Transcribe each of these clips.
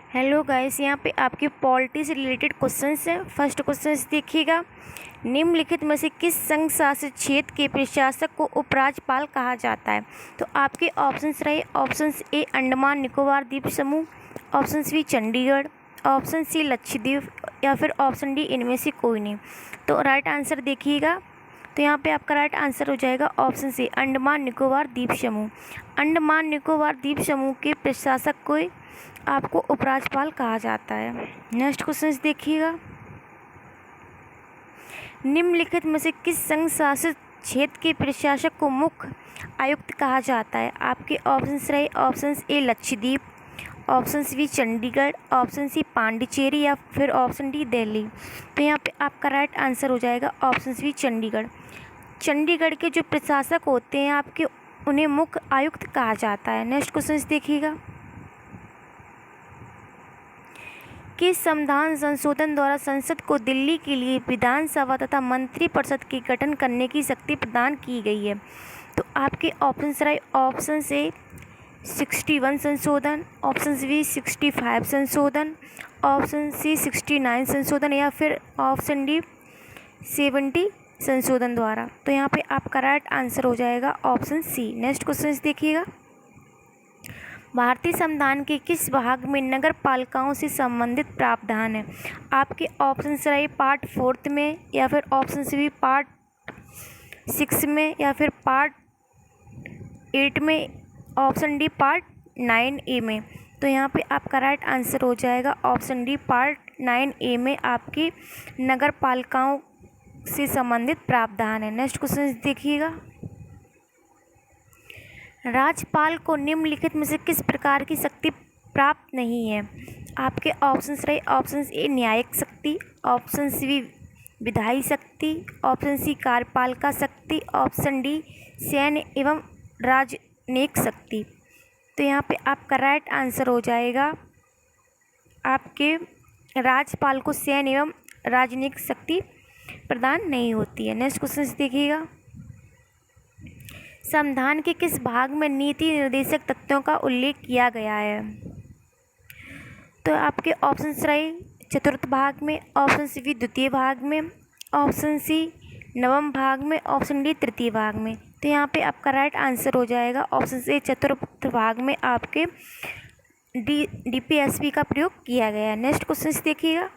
Hello guys, यहाँ पे आपके पॉलिटी से रिलेटेड क्वेश्चंस हैं। फर्स्ट क्वेश्चन देखिएगा, निम्नलिखित में से किस संघ शासित क्षेत्र के प्रशासक को उपराज्यपाल कहा जाता है? तो आपके ऑप्शंस रहे ऑप्शन ए अंडमान निकोबार द्वीप समूह, option B Chandigarh, option C Lakshadweep या फिर ऑप्शन डी इनमें से कोई नहीं। तो राइट आंसर देखिएगा, तो यहाँ पे आपका राइट आंसर हो जाएगा ऑप्शन सी अंडमान निकोबार द्वीप समूह। अंडमान निकोबार द्वीप समूह के प्रशासक को आपको उपराज्यपाल कहा जाता है। नेक्स्ट क्वेश्चन देखिएगा, निम्नलिखित में से किस संघ शासित क्षेत्र के प्रशासक को मुख्य आयुक्त कहा जाता है? आपके ऑप्शंस रहे option A Lakshadweep, option B Chandigarh, option C Pondicherry या फिर ऑप्शन डी दिल्ली। तो यहाँ पे आपका राइट आंसर हो जाएगा ऑप्शन बी चंडीगढ़। चंडीगढ़ के जो प्रशासक होते हैं आपके, उन्हें मुख्य आयुक्त कहा जाता है। नेक्स्ट क्वेश्चन देखिएगा, किस संविधान संशोधन द्वारा संसद को दिल्ली के लिए विधानसभा तथा मंत्रिपरिषद के गठन करने की शक्ति प्रदान की गई है? तो आपके ऑप्शन रहे ऑप्शन ए 61 संशोधन, ऑप्शन बी 65 संशोधन, ऑप्शन सी 69 संशोधन या फिर ऑप्शन डी 70 संशोधन द्वारा। तो यहाँ पे आपका राइट आंसर हो जाएगा ऑप्शन सी। नेक्स्ट क्वेश्चन देखिएगा, भारतीय संविधान के किस भाग में नगर पालिकाओं से संबंधित प्रावधान है? आपके ऑप्शन रहे पार्ट 4 में या फिर ऑप्शन सी पार्ट 6 में या फिर पार्ट 8 में, ऑप्शन डी पार्ट 9A में। तो यहाँ पे आपका राइट आंसर हो जाएगा ऑप्शन डी पार्ट 9A में आपकी नगर पालिकाओं से संबंधित प्रावधान है। नेक्स्ट क्वेश्चन देखिएगा, राज्यपाल को निम्नलिखित में से किस प्रकार की शक्ति प्राप्त नहीं है? आपके ऑप्शंस रहे ऑप्शन ए न्यायिक शक्ति, ऑप्शन सी विधायी शक्ति, ऑप्शन सी कार्यपालिका शक्ति, ऑप्शन डी सैन्य एवं राजनयिक शक्ति। तो यहाँ पे आपका राइट आंसर हो जाएगा, आपके राज्यपाल को सैन्य एवं राजनयिक शक्ति प्रदान नहीं होती है। नेक्स्ट क्वेश्चन देखिएगा, संविधान के किस भाग में नीति निर्देशक तत्वों का उल्लेख किया गया है? तो आपके ऑप्शन रहे चतुर्थ भाग में, ऑप्शन सी द्वितीय भाग में, ऑप्शन सी नवम भाग में, ऑप्शन डी तृतीय भाग में। तो यहाँ पे आपका राइट आंसर हो जाएगा ऑप्शन सी चतुर्थ भाग में आपके डीपीएसपी का प्रयोग किया गया है। नेक्स्ट क्वेश्चन देखिएगा,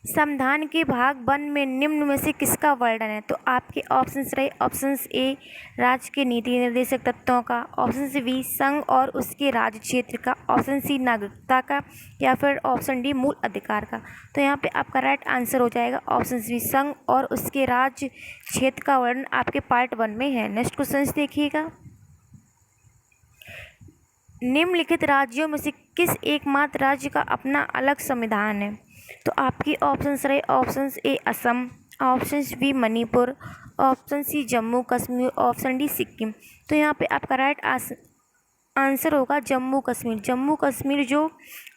संविधान के भाग 1 में निम्न में से किसका वर्णन है? तो आपके ऑप्शंस रहे ऑप्शन ए राज्य के नीति निर्देशक तत्वों का, ऑप्शन बी संघ और उसके राज्य क्षेत्र का, ऑप्शन सी नागरिकता का या फिर ऑप्शन डी मूल अधिकार का। तो यहाँ पे आपका राइट आंसर हो जाएगा ऑप्शन बी संघ और उसके राज्य क्षेत्र का वर्णन आपके पार्ट 1 में है। नेक्स्ट क्वेश्चन देखिएगा, निम्नलिखित राज्यों में से किस एकमात्र राज्य का अपना अलग संविधान है? तो आपकी ऑप्शंस रहे option A Assam, option B Manipur, option C Jammu Kashmir, option D Sikkim. तो यहाँ पे आपका राइट आंसर होगा जम्मू कश्मीर। जम्मू कश्मीर जो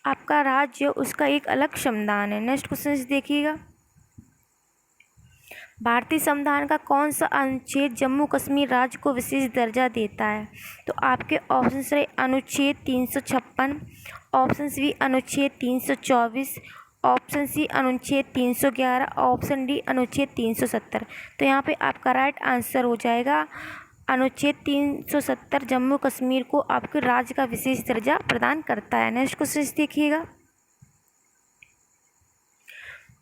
आपका राज्य उसका एक अलग संविधान है। नेक्स्ट क्वेश्चन देखिएगा, भारतीय संविधान का कौन सा अनुच्छेद जम्मू कश्मीर राज्य को विशेष दर्जा देता है? तो आपके ऑप्शन रहे अनुच्छेद 356, ऑप्शन बी अनुच्छेद 324, ऑप्शन सी अनुच्छेद 311, ऑप्शन डी अनुच्छेद 370। तो यहाँ पे आपका राइट आंसर हो जाएगा अनुच्छेद 370 जम्मू कश्मीर को आपके राज्य का विशेष दर्जा प्रदान करता है। नेक्स्ट क्वेश्चन देखिएगा,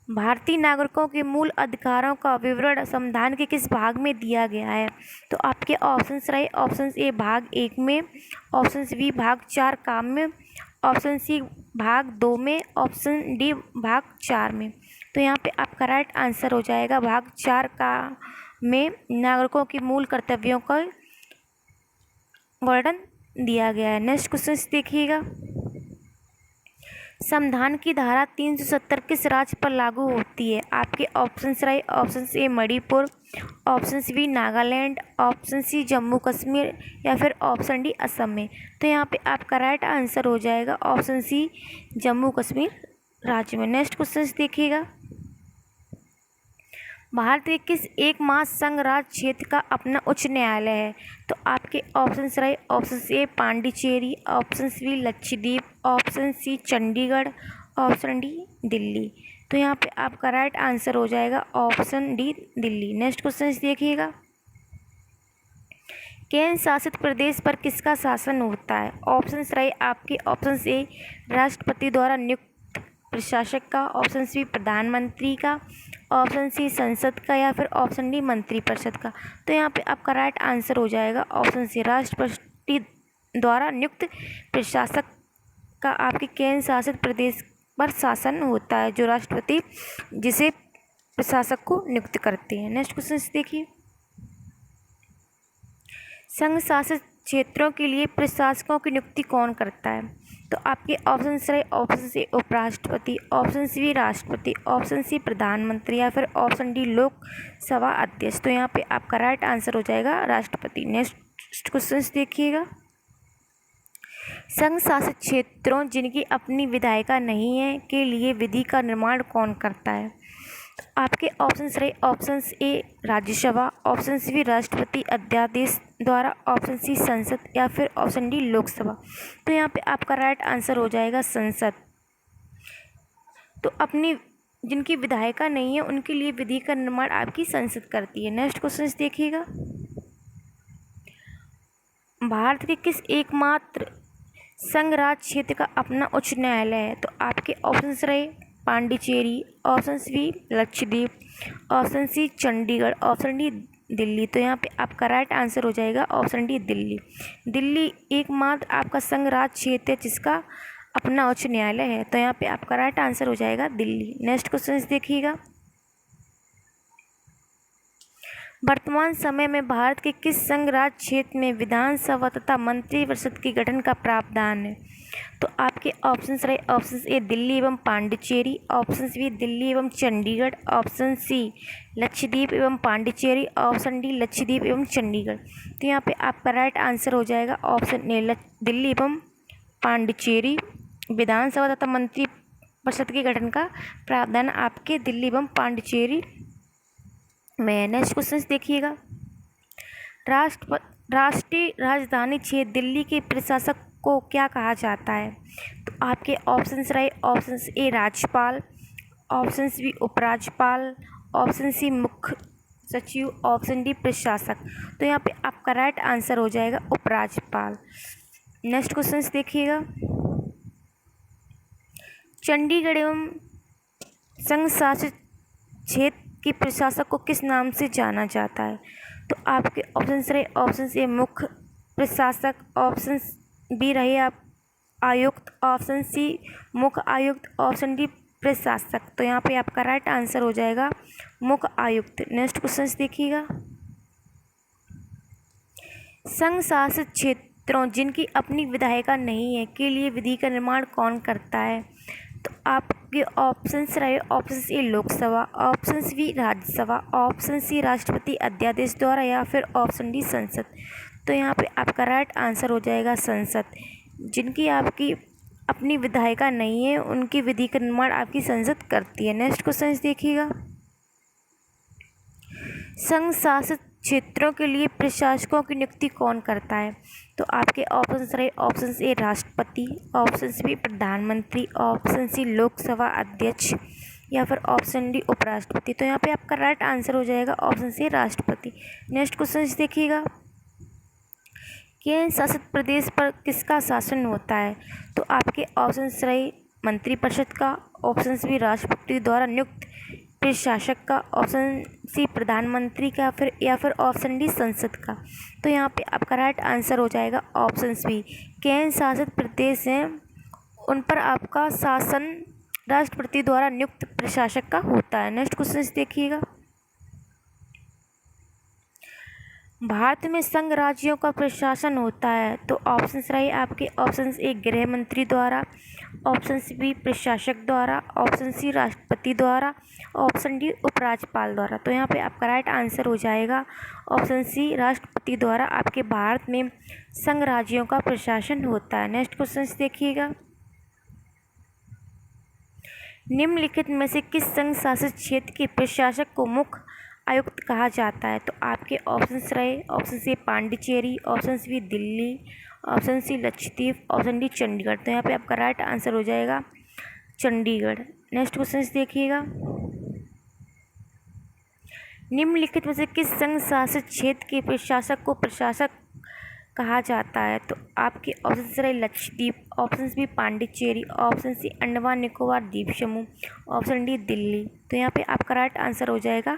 भारतीय नागरिकों के मूल अधिकारों का विवरण संविधान के किस भाग में दिया गया है? तो आपके ऑप्शंस रहे ऑप्शन ए भाग 1 में, ऑप्शन बी भाग 4 काम में, ऑप्शन सी भाग 2 में, ऑप्शन डी भाग 4 में। तो यहाँ पे आपका राइट आंसर हो जाएगा भाग 4 का में नागरिकों के मूल कर्तव्यों का वर्णन दिया गया है। नेक्स्ट क्वेश्चन देखिएगा, संविधान की धारा 370 किस राज्य पर लागू होती है? आपके ऑप्शंस रहे option A Manipur, option B Nagaland, option C Jammu Kashmir या फिर ऑप्शन डी असम में। तो यहाँ पे आपका राइट आंसर हो जाएगा ऑप्शन सी जम्मू कश्मीर राज्य में। नेक्स्ट क्वेश्चन देखिएगा, भारत के किस एकमात्र संघ राज्य क्षेत्र का अपना उच्च न्यायालय है? तो आपके ऑप्शन रहे option A Pondicherry, option B Lakshadweep, option C Chandigarh, option D Delhi. तो यहाँ पे आपका राइट आंसर हो जाएगा option D Delhi. Next question देखिएगा, केंद्र शासित प्रदेश पर किसका शासन होता है? ऑप्शन रहे आपके ऑप्शन ए राष्ट्रपति द्वारा नियुक्त प्रशासक का, ऑप्शन सी प्रधानमंत्री का, ऑप्शन सी संसद का, या फिर ऑप्शन डी मंत्रिपरिषद का। तो यहाँ पे आपका राइट आंसर हो जाएगा ऑप्शन सी राष्ट्रपति द्वारा नियुक्त प्रशासक का आपके केंद्र शासित प्रदेश पर शासन होता है, जो राष्ट्रपति जिसे प्रशासक को नियुक्त करते हैं। नेक्स्ट क्वेश्चन देखिए, संघ शासित क्षेत्रों के लिए प्रशासकों की नियुक्ति कौन करता है? तो आपके ऑप्शन रहे ऑप्शन सी उपराष्ट्रपति, ऑप्शन सी राष्ट्रपति, ऑप्शन सी प्रधानमंत्री, या फिर ऑप्शन डी लोकसभा अध्यक्ष। तो यहाँ पे आपका राइट आंसर हो जाएगा राष्ट्रपति। नेक्स्ट क्वेश्चन देखिएगा, संघ शासित क्षेत्रों जिनकी अपनी विधायिका नहीं है के लिए विधि का निर्माण कौन करता है? तो आपके ऑप्शन रहे option A Rajya Sabha, option C राष्ट्रपति अध्यादेश द्वारा, ऑप्शन सी संसद, या फिर ऑप्शन डी लोकसभा। तो यहाँ पे आपका राइट आंसर हो जाएगा संसद। तो अपनी जिनकी विधायिका नहीं है उनके लिए विधि का निर्माण आपकी संसद करती है। नेक्स्ट क्वेश्चन देखिएगा, भारत के किस एकमात्र संघ राज्य क्षेत्र का अपना उच्च न्यायालय है? तो आपके ऑप्शन रहे Pondicherry, option B Lakshadweep, option C Chandigarh, option D Delhi. तो यहाँ पे आपका राइट आंसर हो जाएगा ऑप्शन डी दिल्ली। दिल्ली एकमात्र आपका संघ राज्य क्षेत्र है जिसका अपना उच्च न्यायालय है। तो यहाँ पे आपका राइट आंसर हो जाएगा दिल्ली। नेक्स्ट क्वेश्चन देखिएगा, वर्तमान समय में भारत के किस संघ राज्य क्षेत्र में विधानसभा तथा मंत्रिपरिषद के गठन का प्रावधान है? तो आपके ऑप्शन रहे ऑप्शन ए दिल्ली एवं पांडिचेरी, ऑप्शन बी दिल्ली एवं चंडीगढ़, ऑप्शन सी लक्षद्वीप एवं पांडिचेरी, ऑप्शन डी लक्षद्वीप एवं चंडीगढ़। तो यहाँ पे आपका राइट आंसर हो जाएगा ऑप्शन ए दिल्ली एवं पांडिचेरी। विधानसभा तथा मंत्रिपरिषद के गठन का प्रावधान आपके दिल्ली एवं पांडिचेरी में। नेक्स्ट क्वेश्चन देखिएगा, राष्ट्रीय राजधानी क्षेत्र दिल्ली के प्रशासक को क्या कहा जाता है? तो आपके ऑप्शंस रहे ऑप्शन ए राज्यपाल, ऑप्शन बी उपराज्यपाल, ऑप्शन सी मुख्य सचिव, ऑप्शन डी प्रशासक। तो यहाँ पे आपका राइट आंसर हो जाएगा उपराज्यपाल। नेक्स्ट क्वेश्चन देखिएगा, चंडीगढ़ एवं संघ शासित क्षेत्र के प्रशासक को किस नाम से जाना जाता है? तो आपके ऑप्शन रहे ऑप्शन ए मुख्य प्रशासक, ऑप्शन बी रहे आप आयुक्त, ऑप्शन सी मुख्य आयुक्त, ऑप्शन डी प्रशासक। तो यहाँ पे आपका राइट आंसर हो जाएगा मुख्य आयुक्त। नेक्स्ट क्वेश्चन देखिएगा, संघ शासित क्षेत्रों जिनकी अपनी विधायिका नहीं है के लिए विधि का निर्माण कौन करता है? तो आपके ऑप्शंस रहे option A Lok Sabha, option B Rajya Sabha, option C राष्ट्रपति अध्यादेश द्वारा, या फिर ऑप्शन डी संसद। तो यहाँ पे आपका राइट आंसर हो जाएगा संसद। जिनकी आपकी अपनी विधायिका नहीं है उनकी विधि का निर्माण आपकी संसद करती है। नेक्स्ट क्वेश्चन देखिएगा, संघ शासित क्षेत्रों के लिए प्रशासकों की नियुक्ति कौन करता है? तो आपके ऑप्शन रहे ऑप्शन ए राष्ट्रपति, ऑप्शन बी प्रधानमंत्री, ऑप्शन सी लोकसभा अध्यक्ष, या फिर ऑप्शन डी उपराष्ट्रपति। तो यहाँ पे आपका राइट आंसर हो जाएगा ऑप्शन सी राष्ट्रपति। नेक्स्ट क्वेश्चन देखिएगा, केंद्र शासित प्रदेश पर किसका शासन होता है? तो आपके ऑप्शन रहे मंत्रिपरिषद का, ऑप्शन बी राष्ट्रपति द्वारा नियुक्त प्रशासक का, ऑप्शन सी प्रधानमंत्री का, या फिर ऑप्शन डी संसद का। तो यहाँ पे आपका राइट आंसर हो जाएगा ऑप्शन बी। केंद्र शासित प्रदेश हैं उन पर आपका शासन राष्ट्रपति द्वारा नियुक्त प्रशासक का होता है। नेक्स्ट क्वेश्चन देखिएगा, भारत में संघ राज्यों का प्रशासन होता है। तो ऑप्शन रहे आपके ऑप्शन ए गृह मंत्री द्वारा, ऑप्शन बी प्रशासक द्वारा, ऑप्शन सी राष्ट्रपति द्वारा, ऑप्शन डी उपराज्यपाल द्वारा। तो यहाँ पे आपका राइट आंसर हो जाएगा ऑप्शन सी राष्ट्रपति द्वारा आपके भारत में संघ राज्यों का प्रशासन होता है। नेक्स्ट क्वेश्चन देखिएगा, निम्नलिखित में से किस संघ शासित क्षेत्र के प्रशासक को मुख्य आयुक्त कहा जाता है? तो आपके ऑप्शंस रहे, option C Pondicherry, option B Delhi, option C Lakshadweep, option D Chandigarh. तो यहाँ पे आपका राइट आंसर हो जाएगा चंडीगढ़। नेक्स्ट क्वेश्चन देखिएगा, निम्नलिखित में से किस संघ शासित क्षेत्र के प्रशासक को प्रशासक कहा जाता है? तो आपके ऑप्शन रहे Lakshadweep, option B Pondicherry, option C Andaman Nicobar द्वीप समूह, ऑप्शन डी दिल्ली। तो यहाँ पे आपका राइट आंसर हो जाएगा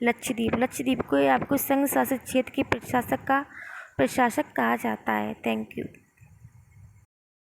लक्षद्वीप। लक्षद्वीप को आपको संघ शासित क्षेत्र के प्रशासक कहा जाता है। Thank you.